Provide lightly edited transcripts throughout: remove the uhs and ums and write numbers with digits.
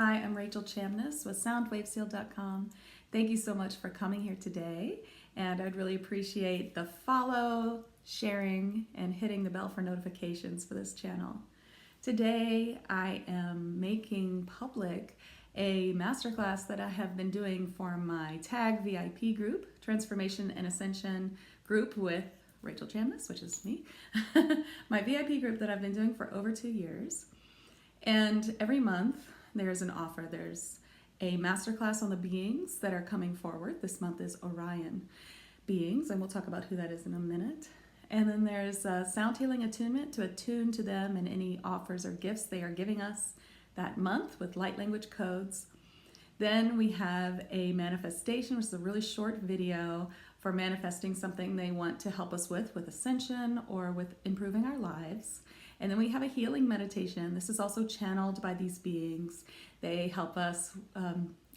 Hi, I'm Rachel Chamness with SoundWaveSeal.com. Thank you so much for coming here today, and I'd really appreciate the follow, sharing, and hitting the bell for notifications for this channel. Today, I am making public a masterclass that I have been doing for my TAG VIP group, Transformation and Ascension group with Rachel Chamness, which is me, my VIP group that I've been doing for over 2 years. And every month there's an offer. There's a masterclass on the beings that are coming forward. This month is Orion beings, and we'll talk about who that is in a minute. And then there's a sound healing attunement to attune to them and any offers or gifts they are giving us that month with light language codes. Then we have a manifestation, which is a really short video for manifesting something they want to help us with Ascension or with improving our lives. And then we have a healing meditation. This is also channeled by these beings. They help us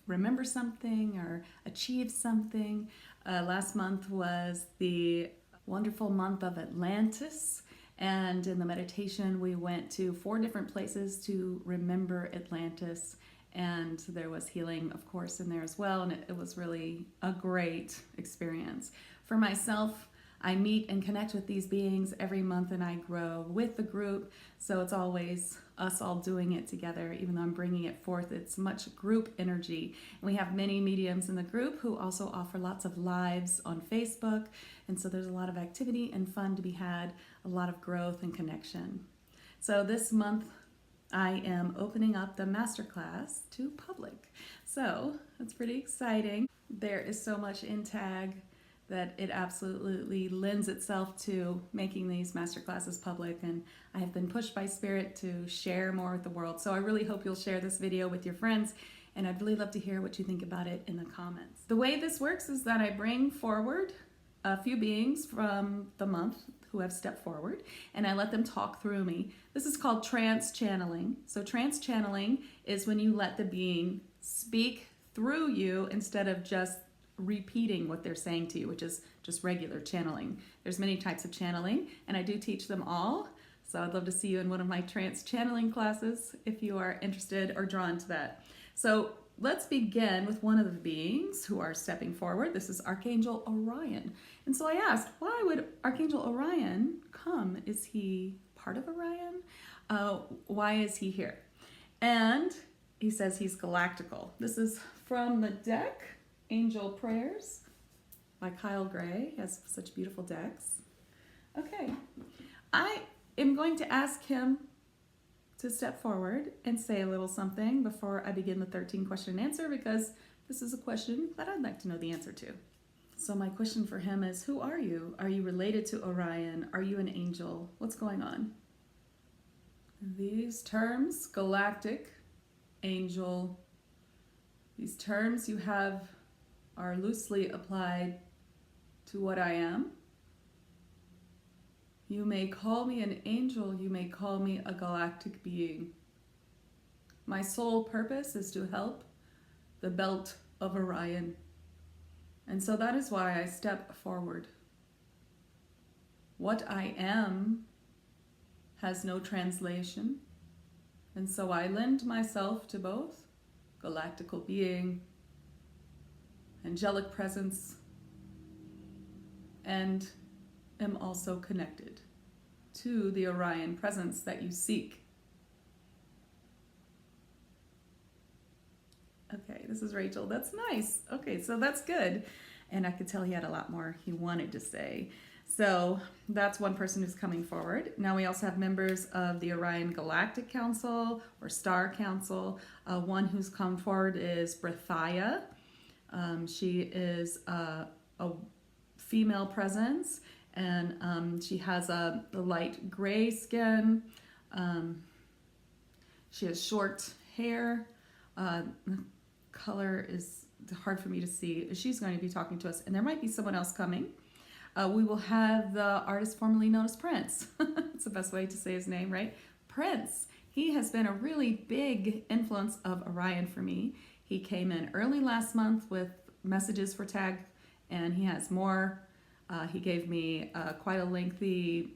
remember something or achieve something. Last month was the wonderful month of Atlantis. And in the meditation, we went to 4 different places to remember Atlantis. And there was healing, of course, in there as well. And it was really a great experience. For myself, I meet and connect with these beings every month, and I grow with the group. So it's always us all doing it together. Even though I'm bringing it forth, it's much group energy. And we have many mediums in the group who also offer lots of lives on Facebook. And so there's a lot of activity and fun to be had, a lot of growth and connection. So this month, I am opening up the masterclass to public. So it's pretty exciting. There is so much in TAG that it absolutely lends itself to making these masterclasses public, and I have been pushed by Spirit to share more with the world. So I really hope you'll share this video with your friends, and I'd really love to hear what you think about it in the comments. The way this works is that I bring forward a few beings from the month who have stepped forward, and I let them talk through me. This is called trance channeling. So trance channeling is when you let the being speak through you instead of just repeating what they're saying to you, which is just regular channeling. There's many types of channeling, and I do teach them all. So I'd love to see you in one of my trance channeling classes if you are interested or drawn to that. So let's begin with one of the beings who are stepping forward. This is Archangel Orion. And so I asked, why would Archangel Orion come? Is he part of Orion? Why is he here? And he says he's galactical. This is from the deck, Angel Prayers by Kyle Gray. He has such beautiful decks. Okay, I am going to ask him to step forward and say a little something before I begin the 13 question and answer, because this is a question that I'd like to know the answer to. So my question for him is, who are you? Are you related to Orion? Are you an angel? What's going on? These terms, galactic, angel, these terms you have are loosely applied to what I am. You may call me an angel, you may call me a galactic being. My sole purpose is to help the belt of Orion. And so that is why I step forward. What I am has no translation, and so I lend myself to both galactical being, angelic presence, and am also connected to the Orion presence that you seek. Okay, this is Rachel. That's nice. Okay, so that's good. And I could tell he had a lot more he wanted to say. So that's one person who's coming forward. Now we also have members of the Orion Galactic Council or Star Council. One who's come forward is Brethia. She is a female presence, and she has a light gray skin. She has short hair. Color is hard for me to see. She's going to be talking to us, and there might be someone else coming. We will have the artist formerly known as Prince. It's the best way to say his name, right? Prince. He has been a really big influence of Orion for me. He came in early last month with messages for TAG, and he has more. He gave me quite a lengthy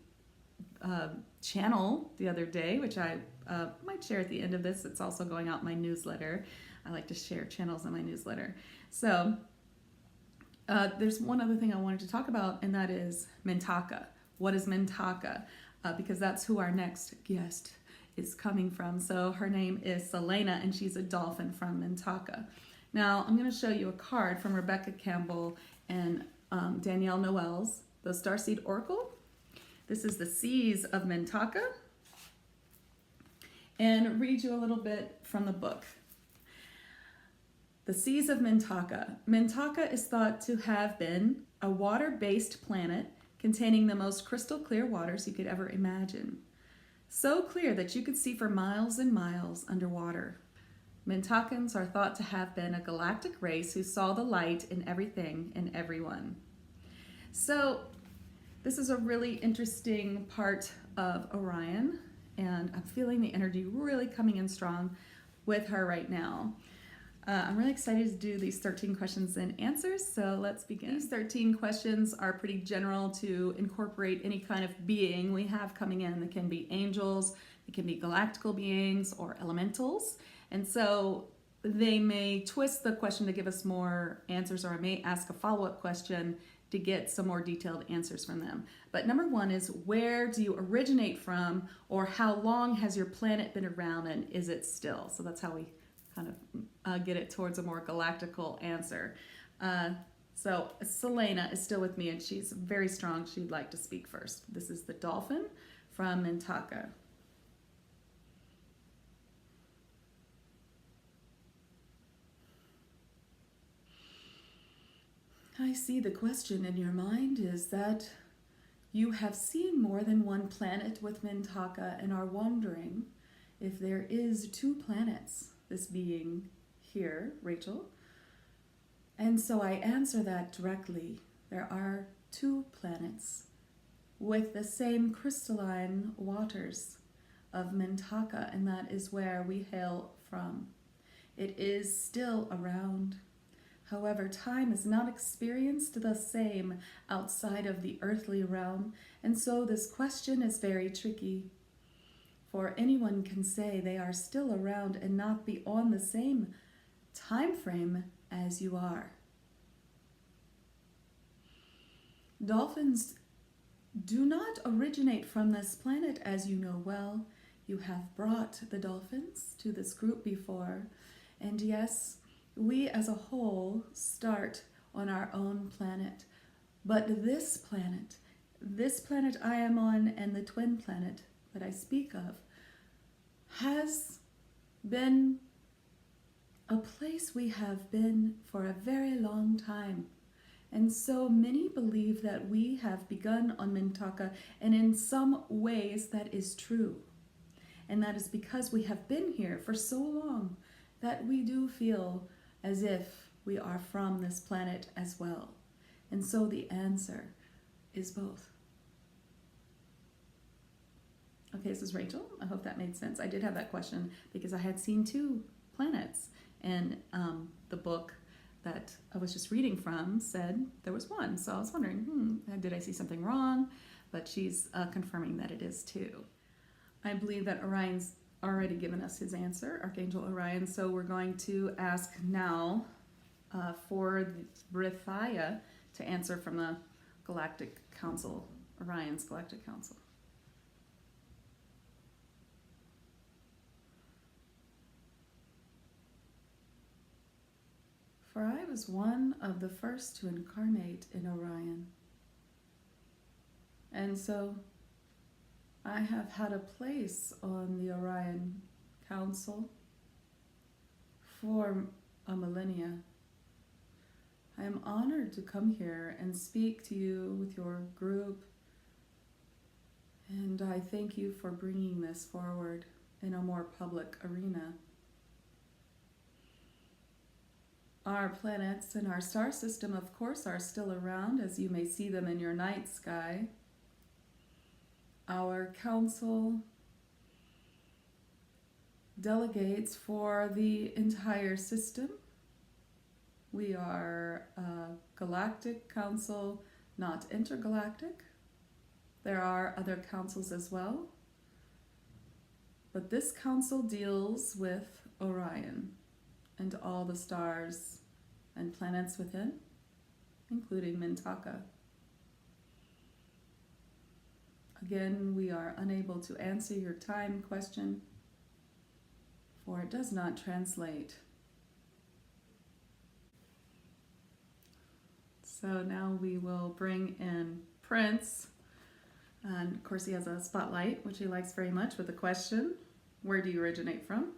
channel the other day, which I might share at the end of this. It's also going out in my newsletter. I like to share channels in my newsletter. So there's one other thing I wanted to talk about, and that is Mintaka. What is Mintaka? Because that's who our next guest is coming from. So her name is Selena, and she's a dolphin from Mintaka. Now, I'm going to show you a card from Rebecca Campbell and Danielle Noel's The Starseed Oracle. This is the Seas of Mintaka. And read you a little bit from the book. The Seas of Mintaka. Mintaka is thought to have been a water-based planet containing the most crystal clear waters you could ever imagine. So clear that you could see for miles and miles underwater. Mintakans are thought to have been a galactic race who saw the light in everything and everyone. So this is a really interesting part of Orion, and I'm feeling the energy really coming in strong with her right now. I'm really excited to do these 13 questions and answers, so let's begin. These 13 questions are pretty general to incorporate any kind of being we have coming in. That can be angels, it can be galactical beings, or elementals. And so they may twist the question to give us more answers, or I may ask a follow-up question to get some more detailed answers from them. But number one is, where do you originate from, or how long has your planet been around, and is it still? So that's how we kind of get it towards a more galactical answer. So Selena is still with me, and she's very strong. She'd like to speak first. This is the Dolphin from Mintaka. I see the question in your mind is that you have seen more than one planet with Mintaka and are wondering if there is two planets, this being here, Rachel. And so I answer that directly. There are two planets with the same crystalline waters of Mintaka, and that is where we hail from. It is still around. However, time is not experienced the same outside of the earthly realm, and so this question is very tricky. For anyone can say they are still around and not be on the same time frame as you are. Dolphins do not originate from this planet, as you know well. You have brought the dolphins to this group before, and yes, we as a whole start on our own planet. But this planet I am on, and the twin planet that I speak of, has been a place we have been for a very long time. And so many believe that we have begun on Mintaka, and in some ways that is true. And that is because we have been here for so long that we do feel as if we are from this planet as well. And so the answer is both. Okay, this is Rachel. I hope that made sense. I did have that question because I had seen two planets, and the book that I was just reading from said there was one. So I was wondering, did I see something wrong? But she's confirming that it is two. I believe that Orion's already given us his answer, Archangel Orion. So we're going to ask now for Brethia to answer from the Galactic Council, Orion's Galactic Council. For I was one of the first to incarnate in Orion. And so I have had a place on the Orion Council for a millennia. I am honored to come here and speak to you with your group, and I thank you for bringing this forward in a more public arena. Our planets and our star system, of course, are still around, as you may see them in your night sky. Our council delegates for the entire system. We are a galactic council, not intergalactic. There are other councils as well. But this council deals with Orion and all the stars and planets within, including Mintaka. Again, we are unable to answer your time question, for it does not translate. So now we will bring in Prince. And of course, he has a spotlight, which he likes very much, with a question: where do you originate from?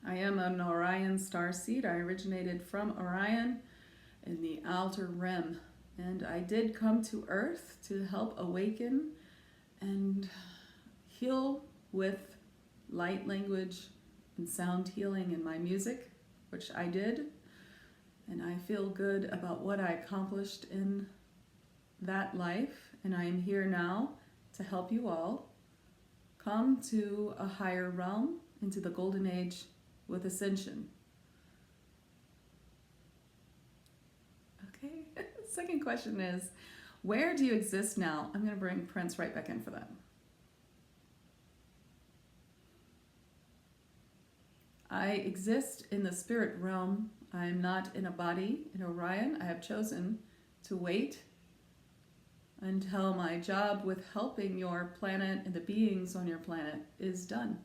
I am an Orion Starseed. I originated from Orion in the outer rim. And I did come to Earth to help awaken and heal with light language and sound healing in my music, which I did. And I feel good about what I accomplished in that life. And I am here now to help you all come to a higher realm, into the golden age with Ascension. Okay, second question is, where do you exist now? I'm going to bring Prince right back in for that. I exist in the spirit realm. I am not in a body in Orion. I have chosen to wait until my job with helping your planet and the beings on your planet is done.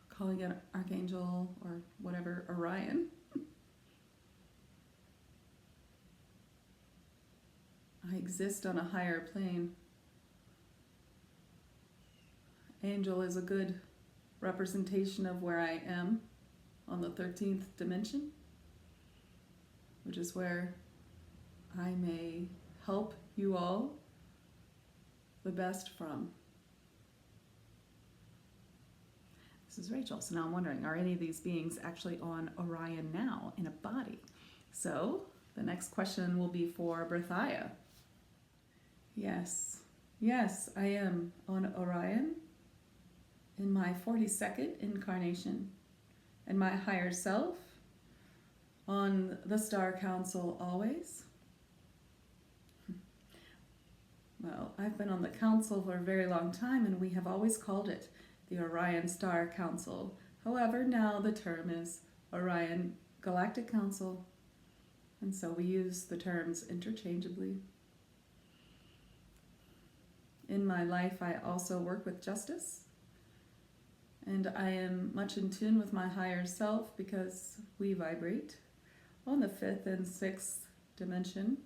Calling it Archangel or whatever, Orion. I exist on a higher plane. Angel is a good representation of where I am on the 13th dimension, which is where I may help you all the best from. This is Rachel. So now I'm wondering, are any of these beings actually on Orion now in a body? So the next question will be for Brethia. Yes, I am on Orion in my 42nd incarnation, and my higher self on the Star Council always. Well, I've been on the council for a very long time, and we have always called it the Orion Star Council. However, now the term is Orion Galactic Council, and so we use the terms interchangeably. In my life, I also work with justice, and I am much in tune with my higher self because we vibrate on the 5th and 6th dimension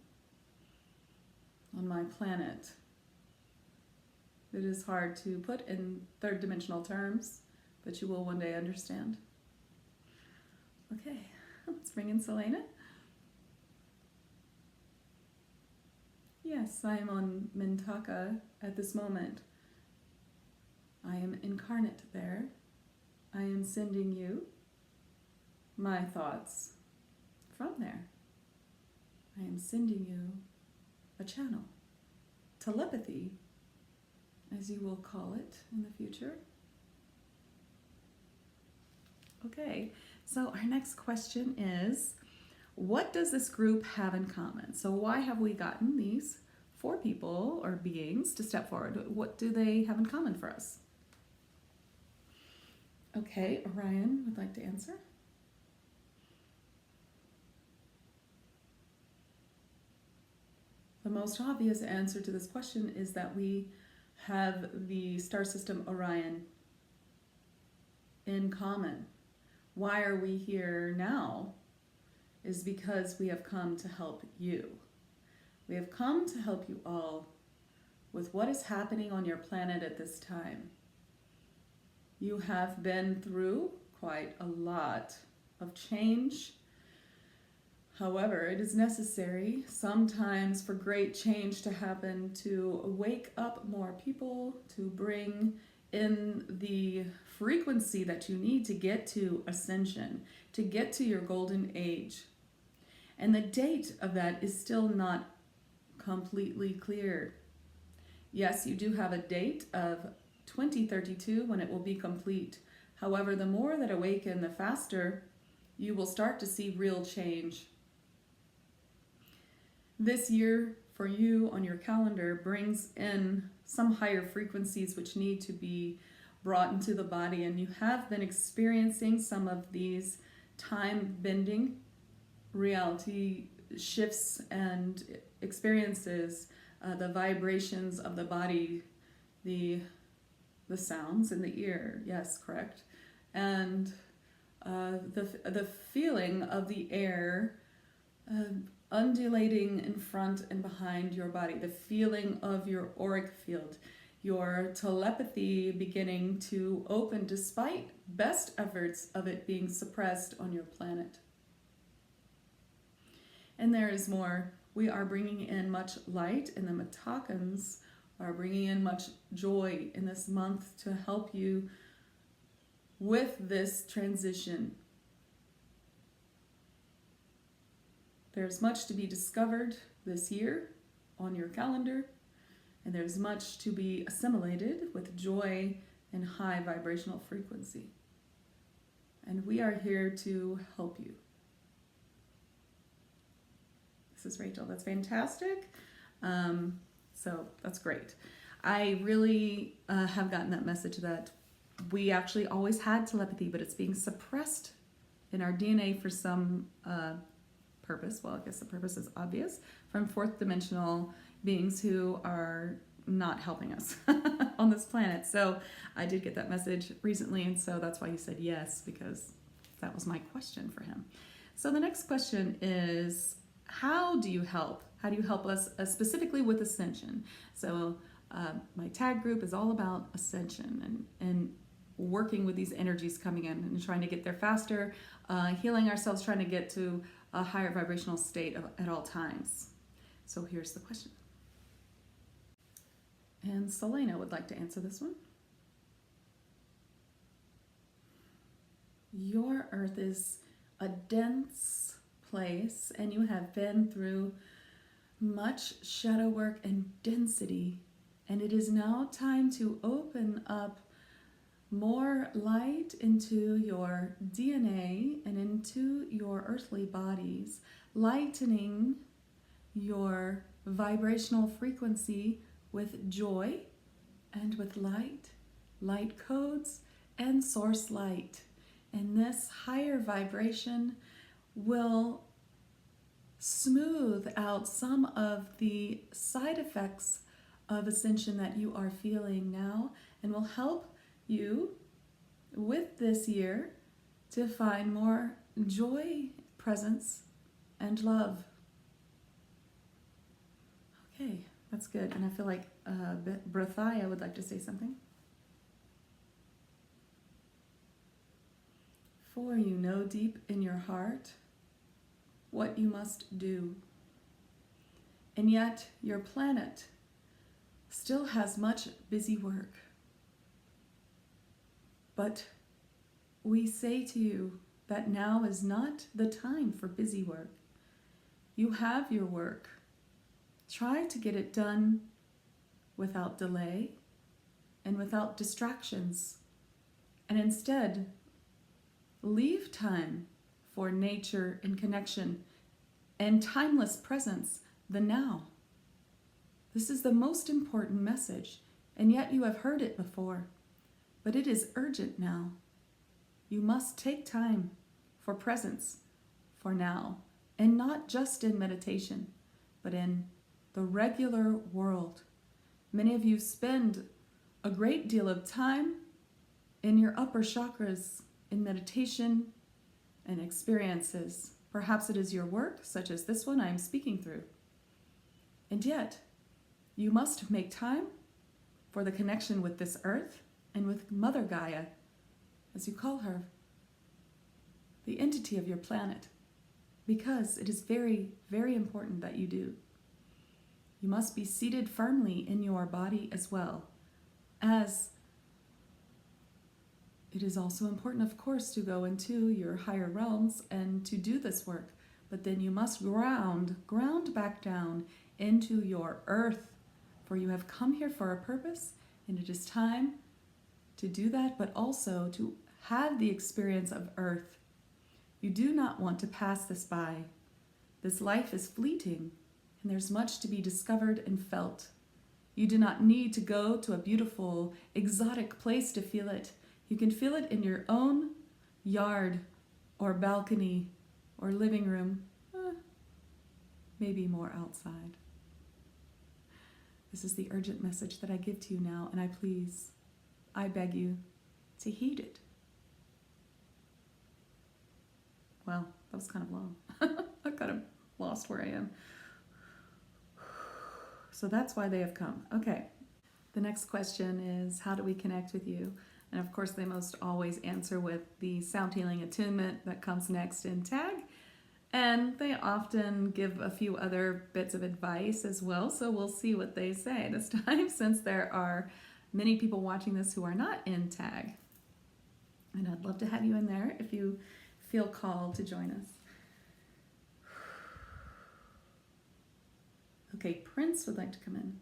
on my planet. It is hard to put in third dimensional terms, but you will one day understand. Okay, let's bring in Selena. Yes, I am on Mintaka at this moment. I am incarnate there. I am sending you my thoughts from there. I am sending you a channel, telepathy, as you will call it in the future. Okay, so our next question is, what does this group have in common? So why have we gotten these 4 people or beings to step forward? What do they have in common for us? Okay, Orion would like to answer. The most obvious answer to this question is that we have the star system Orion in common. Why are we here now? Is because we have come to help you. We have come to help you all with what is happening on your planet at this time. You have been through quite a lot of change. However, it is necessary sometimes for great change to happen to wake up more people, to bring in the frequency that you need to get to Ascension, to get to your golden age. And the date of that is still not completely clear. Yes, you do have a date of 2032 when it will be complete. However, the more that awaken, the faster you will start to see real change. This year for you on your calendar brings in some higher frequencies which need to be brought into the body, and you have been experiencing some of these time bending reality shifts and experiences, the vibrations of the body, the sounds in the ear, yes, correct, and the feeling of the air undulating in front and behind your body, the feeling of your auric field, your telepathy beginning to open despite best efforts of it being suppressed on your planet. And there is more. We are bringing in much light, and the Mintakans are bringing in much joy in this month to help you with this transition. There's much to be discovered this year on your calendar, and there's much to be assimilated with joy and high vibrational frequency. And we are here to help you. This is Rachel. That's fantastic. So that's great. I really have gotten that message that we actually always had telepathy, but it's being suppressed in our DNA for some purpose. Well, I guess the purpose is obvious, from fourth dimensional beings who are not helping us on this planet. So I did get that message recently, and so that's why he said yes, because that was my question for him. So the next question is, how do you help? How do you help us specifically with Ascension? So my tag group is all about Ascension and working with these energies coming in and trying to get there faster, healing ourselves, trying to get to a higher vibrational state at all times. So here's the question. And Selena would like to answer this one. Your Earth is a dense place, and you have been through much shadow work and density, and it is now time to open up more light into your DNA and into your earthly bodies, lightening your vibrational frequency with joy and with light codes, and source light. And this higher vibration will smooth out some of the side effects of Ascension that you are feeling now, and will help you with this year to find more joy, presence, and love. Okay, that's good. And I feel like Brethia would like to say something. For you know deep in your heart what you must do, and yet your planet still has much busy work. But we say to you that now is not the time for busy work. You have your work. Try to get it done without delay and without distractions, and instead leave time for nature and connection and timeless presence, the now. This is the most important message, and yet you have heard it before, but it is urgent now. You must take time for presence, for now, and not just in meditation, but in the regular world. Many of you spend a great deal of time in your upper chakras, in meditation and experiences. Perhaps it is your work, such as this one I am speaking through. And yet, you must make time for the connection with this earth and with Mother Gaia, as you call her, the entity of your planet, because it is very, very important that you do. You must be seated firmly in your body as well, as it is also important, of course, to go into your higher realms and to do this work, but then you must ground back down into your earth, for you have come here for a purpose, and it is time to do that, but also to have the experience of earth. You do not want to pass this by. This life is fleeting, and there's much to be discovered and felt. You do not need to go to a beautiful, exotic place to feel it. You can feel it in your own yard or balcony or living room, maybe more outside. This is the urgent message that I give to you now, and I beg you to heed it. Wow, that was kind of long. I've kind of lost where I am. So that's why they have come. Okay. The next question is, how do we connect with you? And of course, they most always answer with the sound healing attunement that comes next in tag. And they often give a few other bits of advice as well. So we'll see what they say this time, since there are many people watching this who are not in tag. And I'd love to have you in there if you feel called to join us. Okay, Prince would like to come in.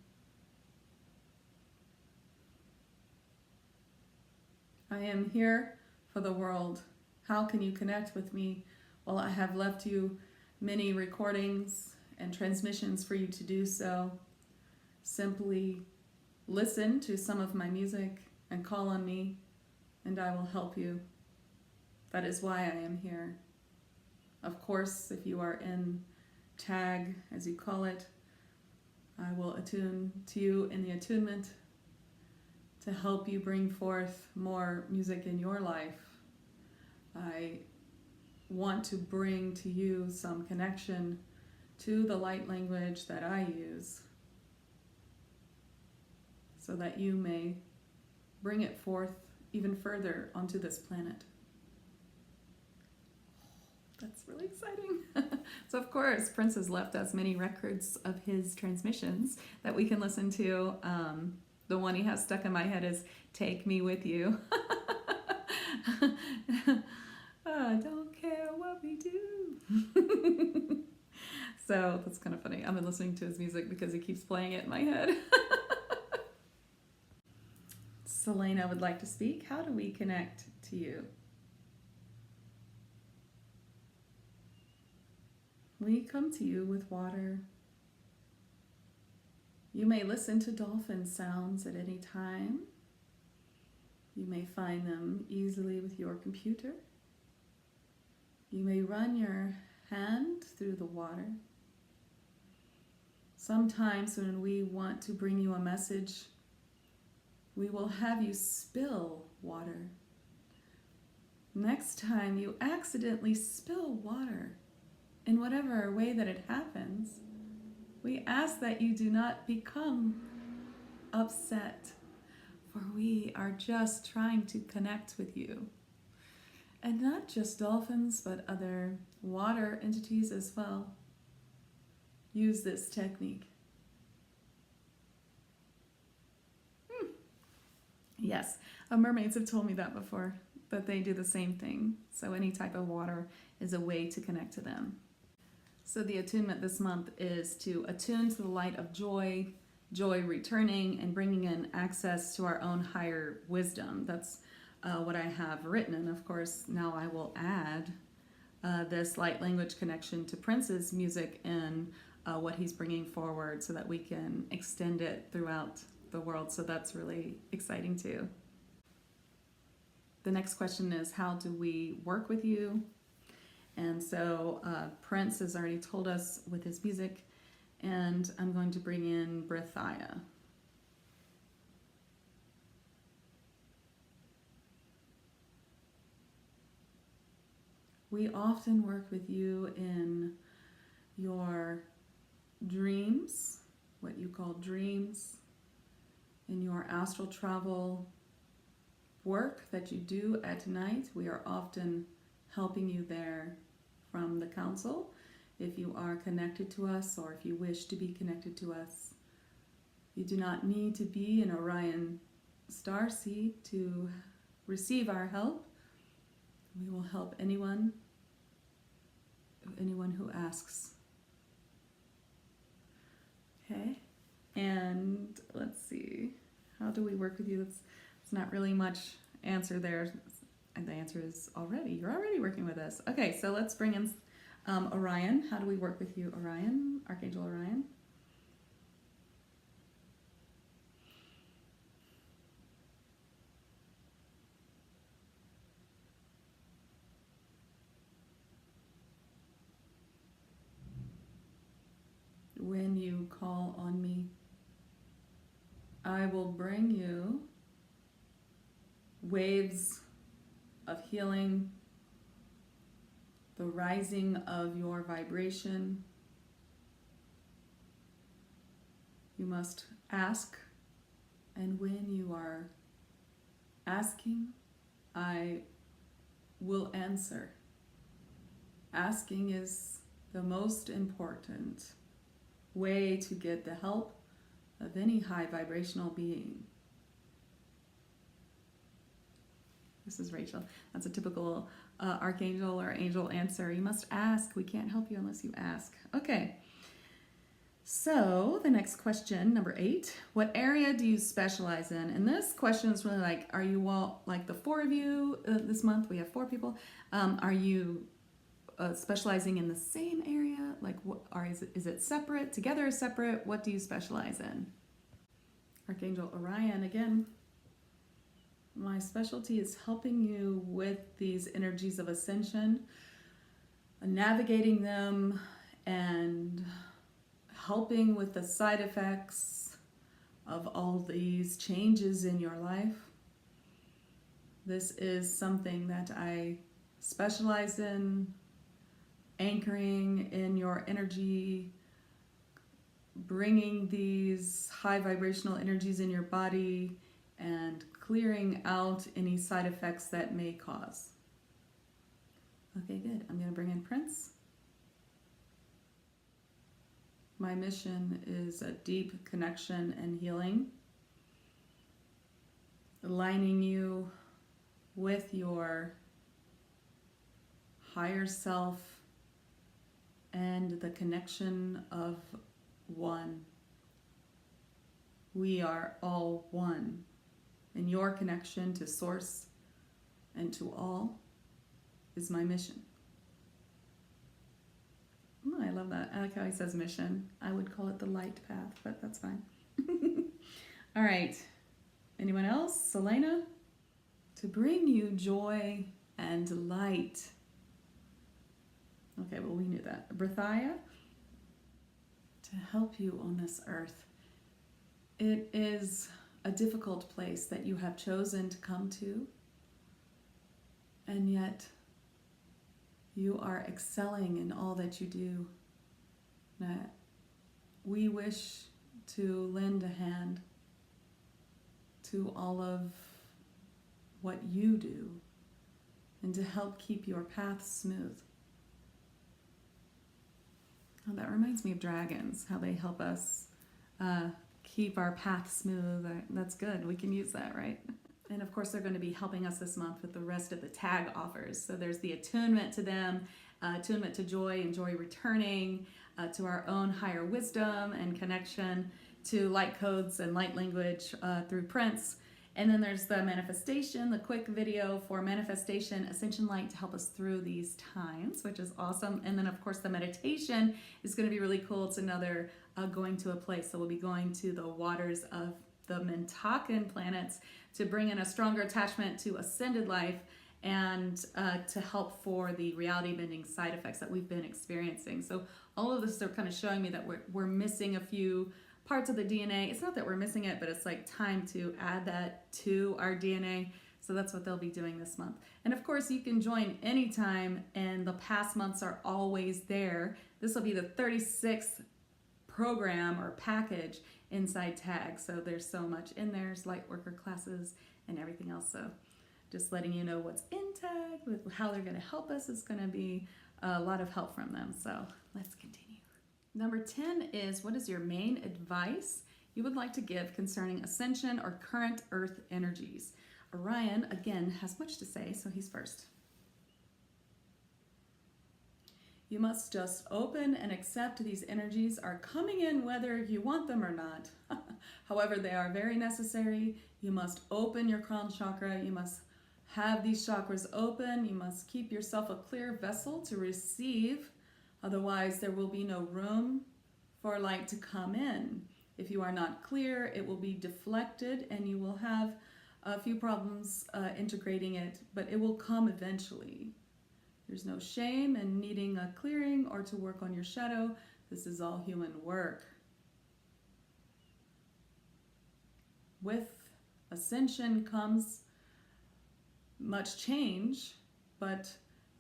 I am here for the world. How can you connect with me? Well, I have left you many recordings and transmissions for you to do so. Simply listen to some of my music and call on me, and I will help you. That is why I am here. Of course, if you are in tag, as you call it, I will attune to you in the attunement to help you bring forth more music in your life. I want to bring to you some connection to the light language that I use, so that you may bring it forth even further onto this planet. That's really exciting. So of course, Prince has left us many records of his transmissions that we can listen to. The one he has stuck in my head is "Take Me With You." I don't care what we do. So that's kind of funny. I've been listening to his music because he keeps playing it in my head. Selena would like to speak. How do we connect to you? We come to you with water. You may listen to dolphin sounds at any time. You may find them easily with your computer. You may run your hand through the water. Sometimes when we want to bring you a message, we will have you spill water. Next time you accidentally spill water, in whatever way that it happens, we ask that you do not become upset, for we are just trying to connect with you. And not just dolphins, but other water entities as well use this technique. Yes, mermaids have told me that before, that they do the same thing. So any type of water is a way to connect to them. So the attunement this month is to attune to the light of joy, joy returning, and bringing in access to our own higher wisdom. That's what I have written. And of course, now I will add this light language connection to Prince's music and what he's bringing forward, so that we can extend it throughout the world. So that's really exciting too. The next question is, how do we work with you? And so Prince has already told us with his music, and I'm going to bring in Brethia. We often work with you in your dreams, what you call dreams, in your astral travel work that you do at night. We are often helping you there from the council. If you are connected to us, or if you wish to be connected to us, you do not need to be an Orion Starseed to receive our help. We will help anyone who asks. Okay, and let's see, how do we work with you? It's not really much answer there. And the answer is you're already working with us. Okay, so let's bring in Orion. How do we work with you, Orion? Archangel Orion. you call on me, I will bring you waves of healing, the rising of your vibration. You must ask, and when you are asking, I will answer. Asking is the most important way to get the help of any high vibrational being. This is Rachel. That's a typical archangel or angel answer. You must ask. We can't help you unless you ask. Okay. So the next question, number 8, what area do you specialize in? And this question is really like, are you all, like the 4 of you this month, we have 4 people. Are you specializing in the same area? Like, what, is it separate, together or separate? What do you specialize in? Archangel Orion, again, my specialty is helping you with these energies of ascension, navigating them and helping with the side effects of all these changes in your life. This is something that I specialize in, anchoring in your energy, bringing these high vibrational energies in your body and clearing out any side effects that may cause. Okay, good. I'm going to bring in Prince. My mission is a deep connection and healing, aligning you with your higher self and the connection of one. We are all one, and your connection to Source and to all is my mission. Oh, I love that. I like how he says mission. I would call it the light path, but that's fine. All right. Anyone else? Selena? To bring you joy and light. Okay, well, we knew that. Brethia? To help you on this earth. It is a difficult place that you have chosen to come to, and yet you are excelling in all that you do. We wish to lend a hand to all of what you do and to help keep your path smooth. Oh, that reminds me of dragons, how they help us keep our path smooth. That's good. We can use that, right? And of course, they're going to be helping us this month with the rest of the tag offers. So there's the attunement to them, attunement to joy and joy returning, to our own higher wisdom and connection, to light codes and light language through Prince. And then there's the manifestation, the quick video for manifestation, Ascension light to help us through these times, which is awesome. And then of course the meditation is going to be really cool. It's another going to a place. So we'll be going to the waters of the Mintakan planets to bring in a stronger attachment to ascended life and to help for the reality bending side effects that we've been experiencing. So all of this are kind of showing me that we're missing a few parts of the DNA. It's not that we're missing it, but it's like time to add that to our DNA. So that's what they'll be doing this month. And of course, you can join anytime, and the past months are always there. This will be the 36th program or package inside TAG. So there's so much in there. There's light worker classes and everything else. So just letting you know what's in TAG, with how they're going to help us. It's going to be a lot of help from them. So let's continue. Number 10 is, what is your main advice you would like to give concerning ascension or current earth energies? Orion, again, has much to say, so he's first. You must just open and accept these energies are coming in whether you want them or not. However, they are very necessary. You must open your crown chakra. You must have these chakras open. You must keep yourself a clear vessel to receive. Otherwise, there will be no room for light to come in. If you are not clear, it will be deflected and you will have a few problems integrating it, but it will come eventually. There's no shame in needing a clearing or to work on your shadow. This is all human work. with Ascension comes much change, but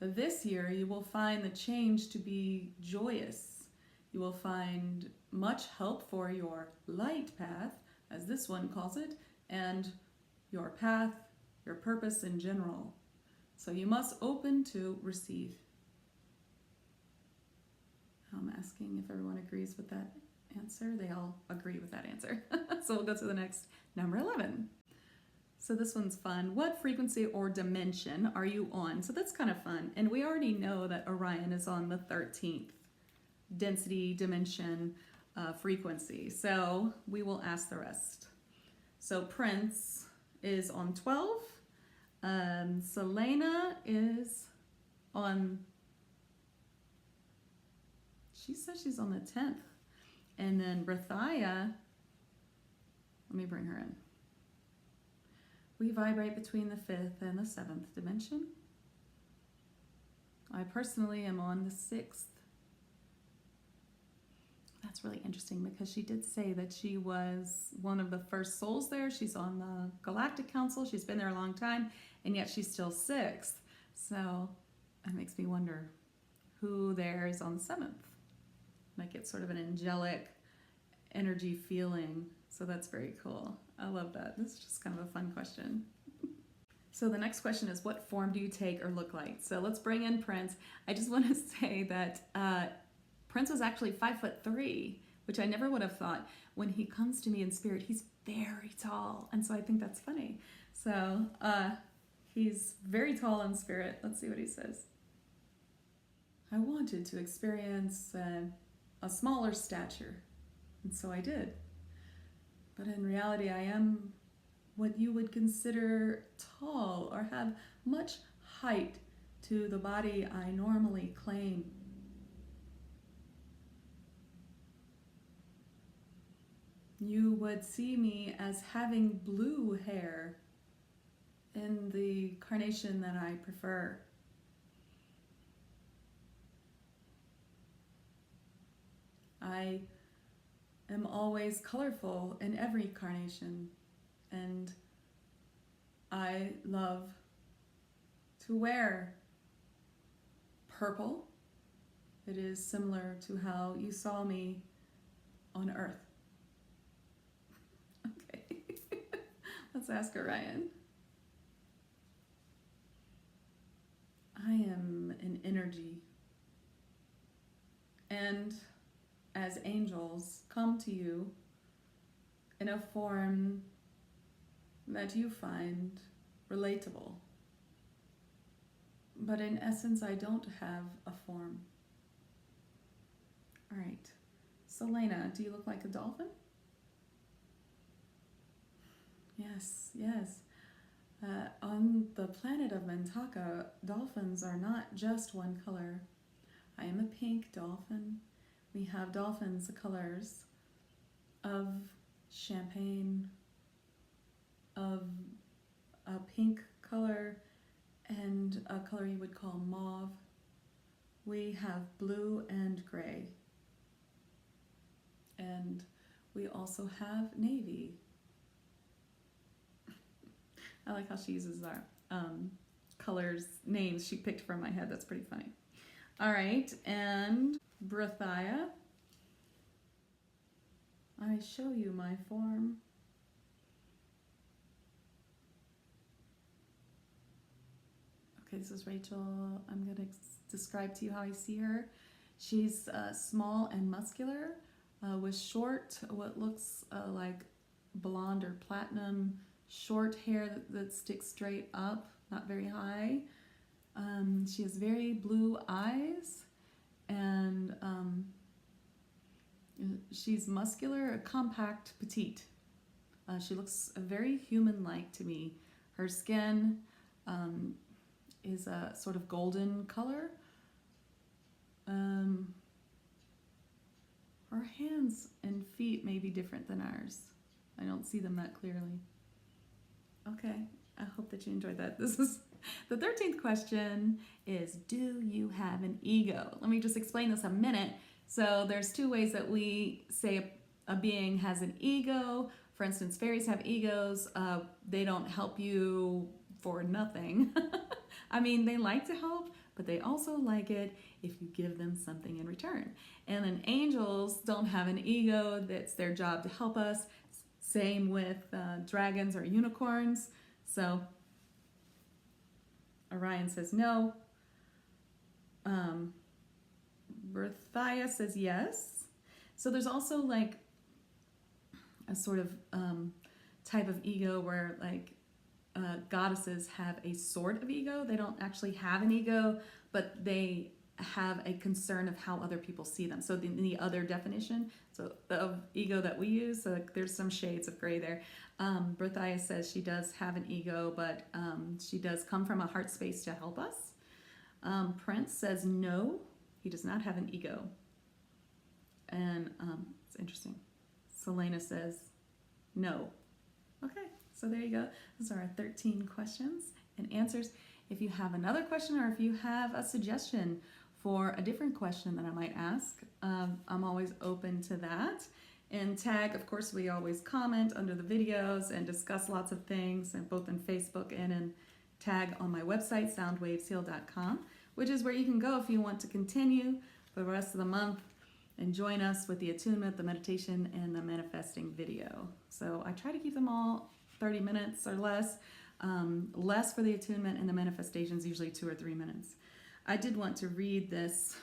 this year you will find the change to be joyous. You will find much help for your light path, as this one calls it, and your path, your purpose in general. So you must open to receive. I'm asking if everyone agrees with that answer. They all agree with that answer. So we'll go to the next, number 11. So this one's fun. What frequency or dimension are you on? So that's kind of fun. And we already know that Orion is on the 13th density, dimension, frequency. So we will ask the rest. So Prince is on 12. Selena is on, she says she's on the 10th. And then Brethia, let me bring her in. We vibrate between the 5th and the 7th dimension. I personally am on the 6th. That's really interesting because she did say that she was one of the first souls there. She's on the Galactic Council. She's been there a long time, and yet she's still 6th. So that makes me wonder who there is on the 7th. I get sort of an angelic energy feeling. So that's very cool. I love that. This is just kind of a fun question. So the next question is, what form do you take or look like? So let's bring in Prince. I just want to say that Prince was actually 5'3", which I never would have thought. When he comes to me in spirit, he's very tall. And so I think that's funny. So he's very tall in spirit. Let's see what he says. I wanted to experience a smaller stature, and so I did. But in reality, I am what you would consider tall or have much height to the body I normally claim. You would see me as having blue hair in the carnation that I prefer. I am always colorful in every carnation, and I love to wear purple. It is similar to how you saw me on Earth. Okay, let's ask Orion. I am an energy, and as angels come to you in a form that you find relatable. But in essence, I don't have a form. All right, Selena, do you look like a dolphin? Yes, yes. On the planet of Mintaka, dolphins are not just one color. I am a pink dolphin. We have dolphins, the colors of champagne, of a pink color, and a color you would call mauve. We have blue and gray. And we also have navy. I like how she uses our colors, names she picked from my head. That's pretty funny. All right, and Brethia, I show you my form. Okay, this is Rachel. I'm going to describe to you how I see her. She's small and muscular with short, what looks like blonde or platinum, short hair that sticks straight up, not very high. She has very blue eyes, and she's muscular, compact, petite. She looks very human-like to me. Her skin is a sort of golden color. Her hands and feet may be different than ours. I don't see them that clearly. Okay, I hope that you enjoyed that. This is the 13th question is, do you have an ego? Let me just explain this a minute. So there's two ways that we say a being has an ego. For instance, fairies have egos. They don't help you for nothing. I mean, they like to help, but they also like it if you give them something in return. And then angels don't have an ego. That's their job to help us. Same with dragons or unicorns. So Orion says no. Brethia says yes. So there's also like a sort of type of ego where like goddesses have a sort of ego. They don't actually have an ego, but they have a concern of how other people see them. So the other definition, so the ego that we use, so like there's some shades of gray there. Brethia says she does have an ego, but she does come from a heart space to help us. Prince says no, he does not have an ego. And it's interesting. Selena says no. Okay, so there you go. Those are our 13 questions and answers. If you have another question or if you have a suggestion for a different question that I might ask, I'm always open to that. And tag, of course, we always comment under the videos and discuss lots of things, and both in Facebook and in tag on my website, soundwavesheal.com, which is where you can go if you want to continue for the rest of the month and join us with the attunement, the meditation, and the manifesting video. So I try to keep them all 30 minutes or less. Less for the attunement, and the manifestations usually 2 or 3 minutes. I did want to read this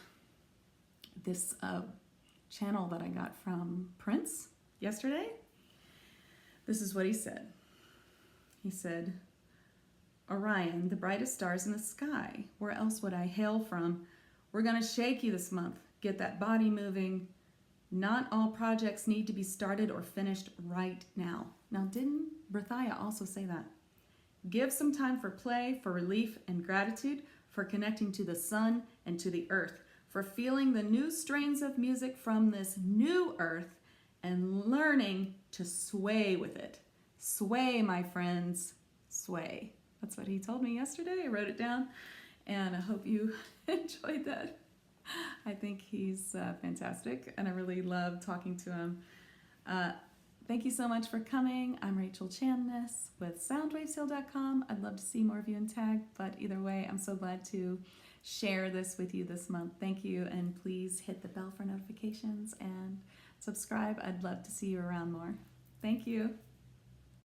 channel that I got from Prince yesterday. This is what he said. He said, Orion, the brightest stars in the sky. Where else would I hail from? We're going to shake you this month. Get that body moving. Not all projects need to be started or finished right now. Now, didn't Brethia also say that? Give some time for play, for relief and gratitude, for connecting to the sun and to the earth, for feeling the new strains of music from this new earth and learning to sway with it. Sway, my friends, sway. That's what he told me yesterday. I wrote it down, and I hope you enjoyed that. I think he's fantastic, and I really love talking to him. Thank you so much for coming. I'm Rachel Chamness with soundwavesheal.com. I'd love to see more of you in tag, but either way, I'm so glad to share this with you this month. Thank you, and please hit the bell for notifications and subscribe. I'd love to see you around more. Thank you.